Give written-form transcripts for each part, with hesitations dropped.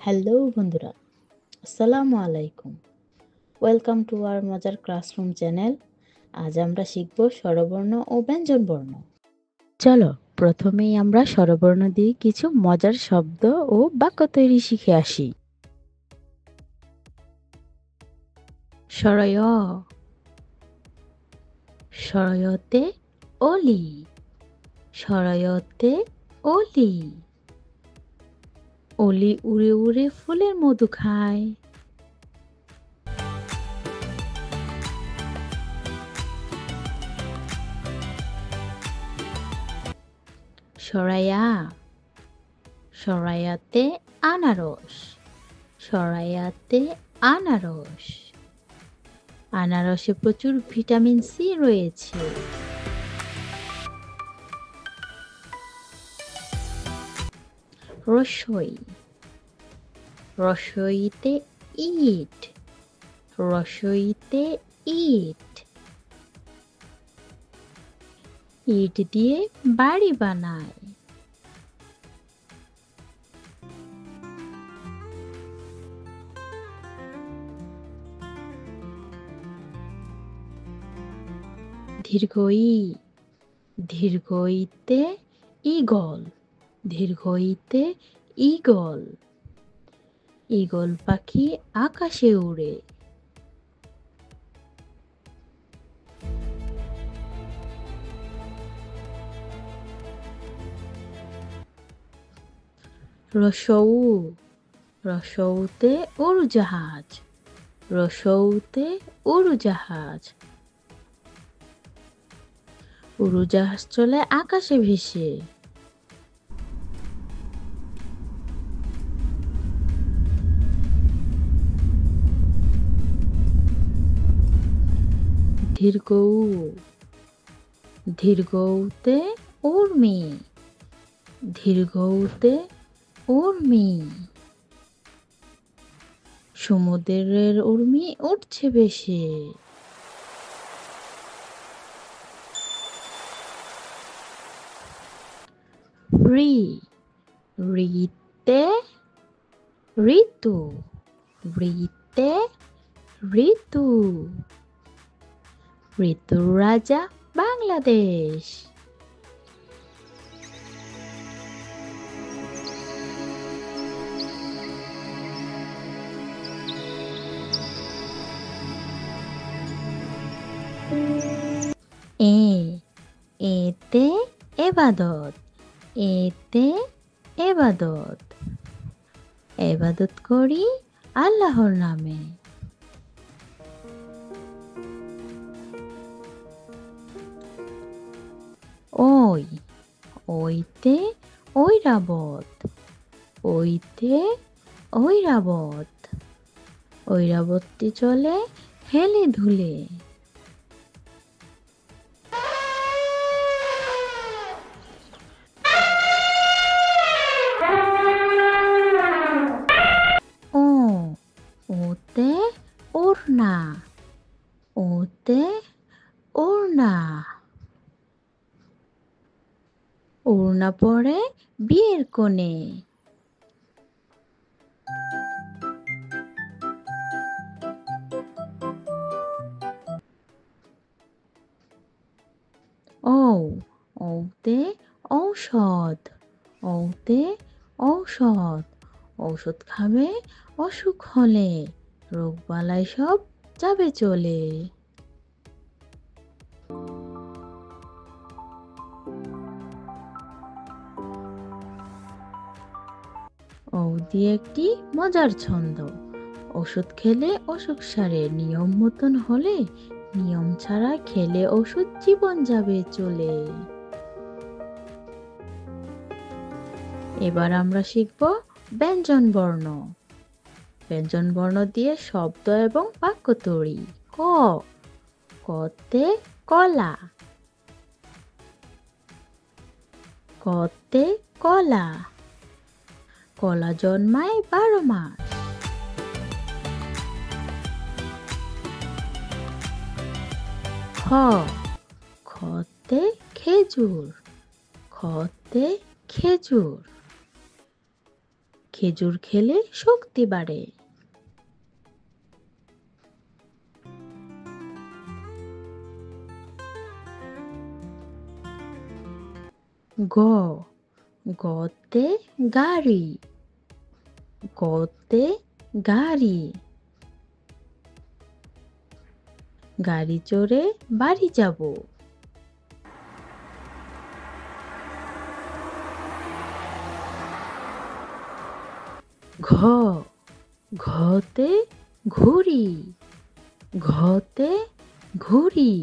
Hello বন্ধুরা, আসসালামু আলাইকুম। ওয়েলকাম টু আওয়ার মজার ক্লাসরুম চ্যানেল। আজ আমরা শিখব স্বরবর্ণ ও ব্যঞ্জনবর্ণ। চলো প্রথমেই আমরা স্বরবর্ণ দিয়ে কিছু মজার শব্দ ও বাক্য তৈরি শিখে আসি। স্বরয়, স্বরয়তে অলি, স্বরয়তে অলি। অলি উড়ে উড়ে ফুলের মধু খায়। সরাইয়া, সরাইয়াতে আনারস, সরাইয়াতে আনারস। আনারসে প্রচুর ভিটামিন সি রয়েছে। রসই, রসইতে ইট, রসইতে ইট। ইট দিয়ে বাড়ি বানায়। দীর্ঘই, দীর্ঘইতে ঈগল, দীর্ঘইতে ঈগল। ঈগল পাখি আকাশে উড়ে। রসৌ, রসৌতে উড়োজাহাজ, রসৌতে উড়োজাহাজ। উড়োজাহাজ চলে আকাশে ভেসে। দীর্ঘৌ, দীর্ঘৌতে উর্মি, দীর্ঘৌতে উর্মি। সমুদ্রের উর্মি উঠছে ভেসে। রি, রিতে ঋতু, রিতে ঋতু। ঋতুর রাজা বাংলাদেশ। এ, এতে এবাদত, এতে এবাদত। এবাদত করি আল্লাহর নামে। ওই, ওইতে ঐরাবত, ওইতে ঐরাবত। ঐরাবতটি চলে হেলে ধুলে। ও, ওতে ওড়না, ওতে ওড়না। ওড়না পরে বিয়ের কোণে। ঔ, ঔতে ঔষধ, ঔতে ঔষধ। ঔষধ খাবে অসুখ হলে, রোগবালাই সব যাবে চলে। ঔ দিয়ে একটি মজার ছন্দ। ওষুধ খেলে অসুখ সারে, নিয়ম মতন হলে, নিয়ম ছাড়া খেলে ওষুধ জীবন যাবে চলে। এবার আমরা শিখব ব্যঞ্জন বর্ণ। ব্যঞ্জন বর্ণ দিয়ে শব্দ এবং বাক্য তৈরি। ক, কতে কলা, কতে কলা। কলা জন্মায় 12 মাস। খ, খতে খেজুর, খতে খেজুর। খেজুর খেলে শক্তি বাড়ে। গ, গতে গাড়ি, গতে গাড়ি। গাড়ি চড়ে বাড়ি যাব। ঘ, ঘতে ঘুড়ি, ঘতে ঘুড়ি।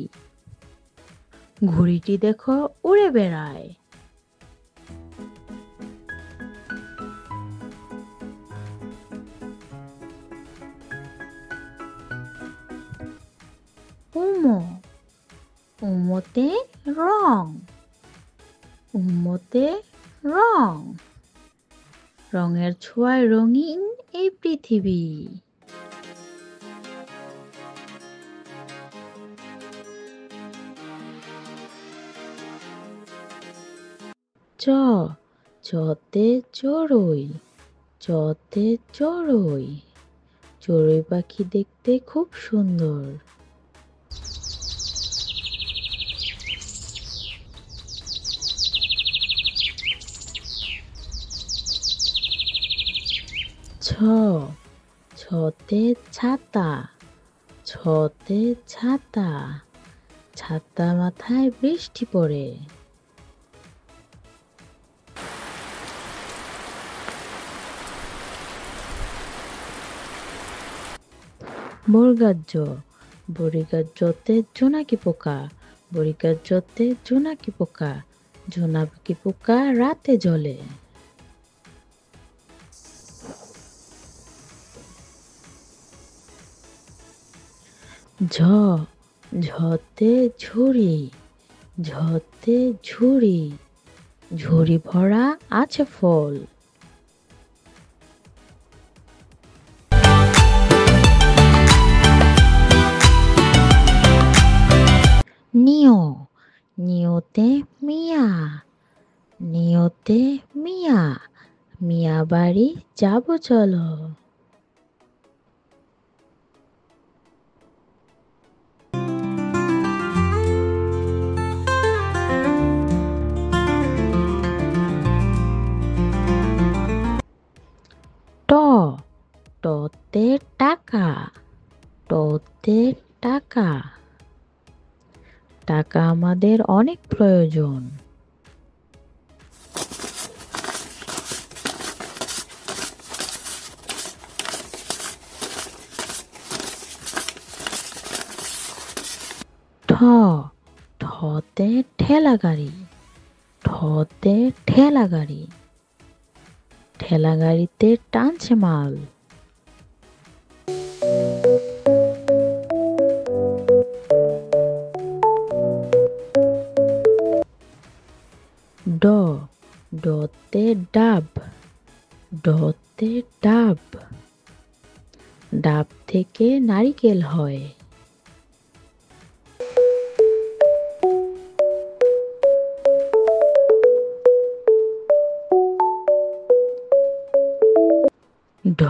ঘুড়িটি দেখো উড়ে বেড়ায়। উমো, উমোতে রং, উমোতে রং। রঙের ছোঁয়ায় রঙিন এই পৃথিবী। চ, চতে চড়ুই, চতে চড়ুই। চড়ুই পাখি দেখতে খুব সুন্দর। ছ, ছতে ছাতা, ছতে ছাতা। ছাতা মাথায় বৃষ্টি পড়ে। বর্গার জ, বড়িগার জতে জোনাকি পোকা, বড়িগার জতে জোনাকি পোকা। জোনাকি পোকা রাতে জ্বলে। ঝ, ঝতে ঝুড়ি, ঝতে ঝুড়ি। ঝুড়ি ভরা আছে ফল। নিও, নিওতে মিয়া, নিওতে মিয়া। মিয়া বাড়ি যাব চলো। ট, টতে টাকা, টতে টাকা। টাকা আমাদের অনেক প্রয়োজন। ঠ, ঠতে ঠেলা গাড়ি, ঠতে ঠেলা গাড়ি। ঠেলা গাড়িতে টানছে মাল। ড, ডতে ডাব, ডতে ডাব। ডাব থেকে নারিকেল হয়। ঢ,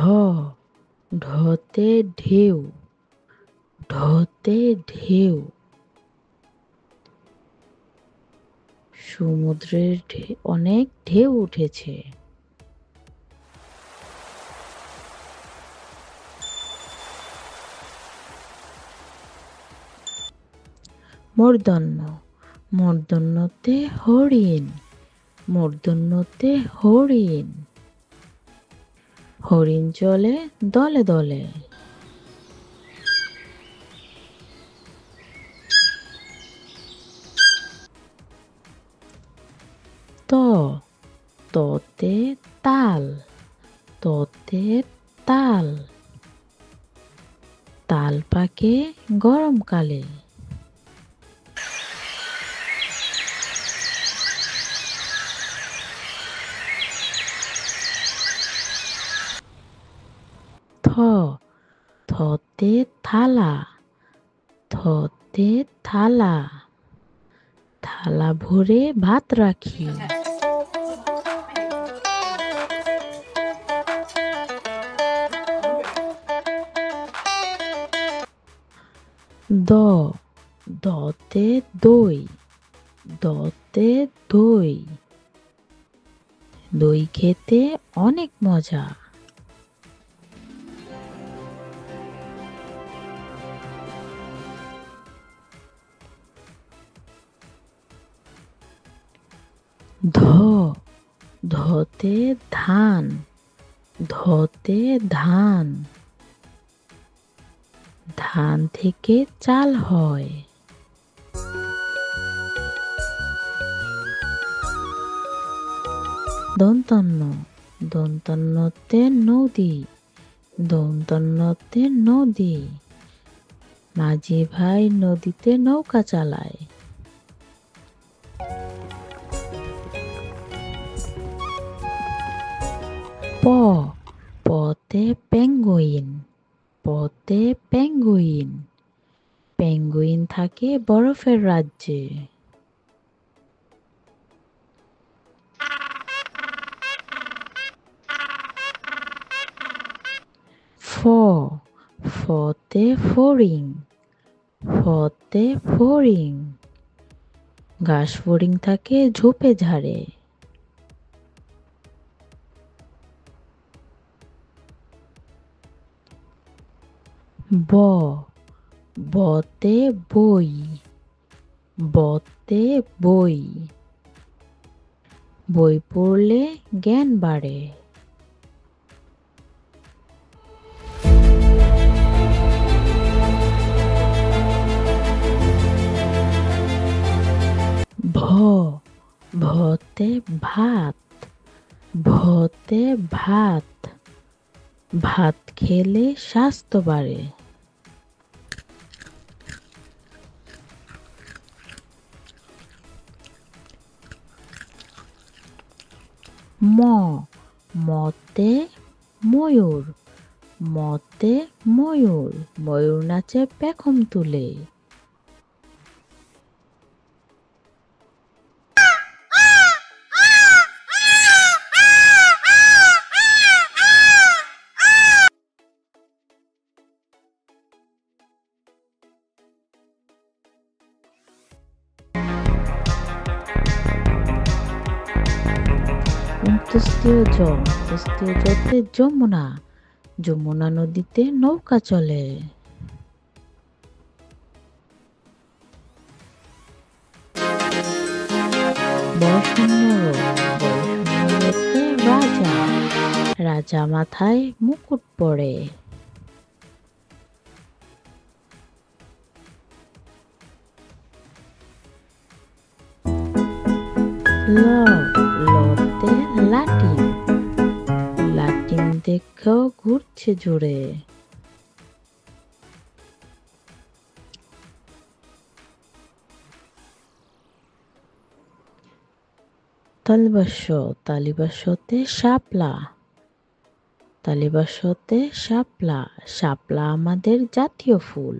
ঢতে ঢেউ, ঢতে ঢেউ। সমুদ্রের অনেক ঢেউ উঠেছে। মূর্ধন্য, মূর্ধন্যতে হরিণ, মূর্ধন্যতে হরিণ। হরিণ চলে দলে দলে। ত, ততে তাল, ততে তাল। তাল পাকে গরমকালে। থ, থতে থালা, থতে থালা। থালা ভরে ভাত রাখি। দ দতে দই, দতে দই, দই খেতে অনেক মজা। ধ ধতে ধান, ধতে ধান, ধান থেকে চাল হয়। দন্তন্য দন্তন্যতে নদী, দন্তন্যতে নদী, মাঝি ভাই নদীতে নৌকা চালায়। প পতে পেঙ্গুইন, পতে পেঙ্গুইন, পেঙ্গুইন থাকে বরফের রাজ্যে। ফ ফতে ফড়িং, ফতে ফড়িং, ঘাস ফড়িং থাকে ঝোপে ঝাড়ে। ব বতে বই, বতে বই, বই পড়লে জ্ঞান বাড়ে। ভ ভতে ভাত, ভতে ভাত, ভাত খেলে স্বাস্থ্য বাড়ে। ম মতে ময়ূর, মতে ময়ূর, ময়ূর নাচে পেখম তুলে। অন্ত্যেষ্টিয় জ অন্ত্যেষ্টিয় জতে যমুনা, যমুনা নদীতে নৌকা চলে। বয়সূন্যতে রাজা, রাজা মাথায় মুকুট পরে। ল লতে লাটিম, লাটিম দেখো ঘুরছে জোরে। তালিবাস্য তালিবাস্যতে শাপলা, তালিবাস্যতে শাপলা, শাপলা আমাদের জাতীয় ফুল।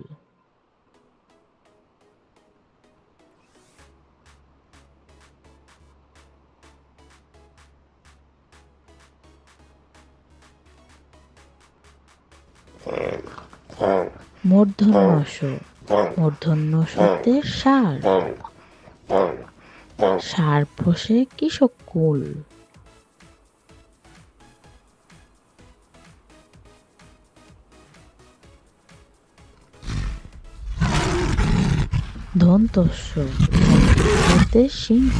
মূর্ধন্য ষ মূর্ধন্য ষতে ষাঁড়, ষাঁড় পোষে কৃষক কুল। দন্তস্য দন্তস্যতে সিংহ,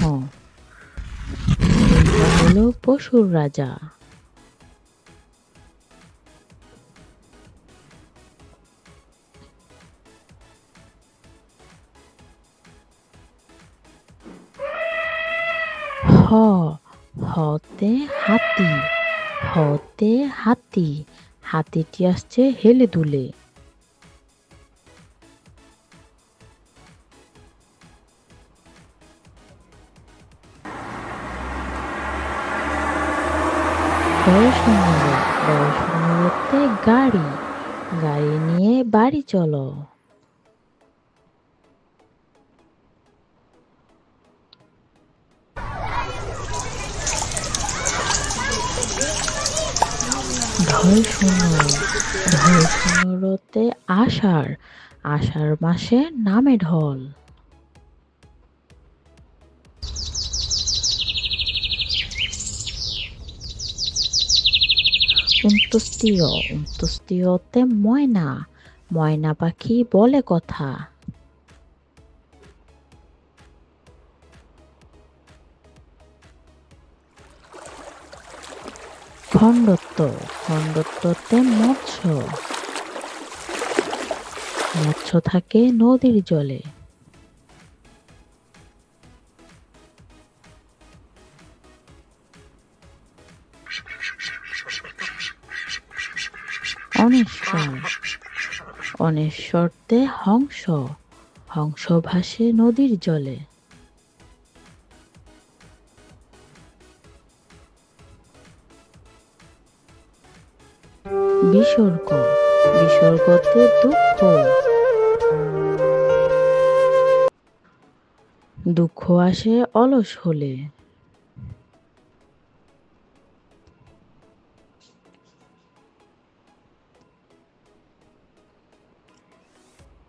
সিংহ হলো পশুর রাজা। হ হতে হাতি, হতে হাতি, হাতিটি আসছে হেলে দুলে। বয়সূন্যতে গাড়ি, গাড়ি নিয়ে বাড়ি চলো। ঢল শূন্য ঢল শূন্যতে আষাঢ়, আষাঢ় মাসে নামে ঢল। উন্তস্তীয়, উন্তস্তীয়তে ময়না, ময়না পাখি বলে কথা। খণ্ডত্ব, খণ্ডত্বতে মৎস্য, মৎস্য থাকে নদীর জলে। অনেশ্বর, অনেশ্বরতে হংস, হংস ভাসে নদীর জলে। বিসর্গ, বিসর্গতে দুঃখ, দুঃখ আসে অলস হলে।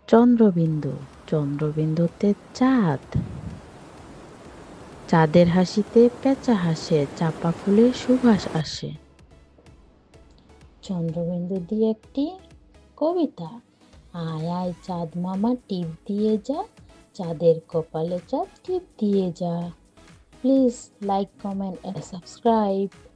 চন্দ্রবিন্দু, চন্দ্রবিন্দুতে চাঁদ, চাঁদের হাসিতে পেঁচা হাসে, চাঁপা ফুলের সুবাস আসে। চন্দ্রবিন্দু দিয়ে একটি কবিতা। আয় আয় চাঁদ মামা টিপ দিয়ে যা, চাঁদের কপালে চাঁদ টিপ দিয়ে যা। Please like, comment and subscribe.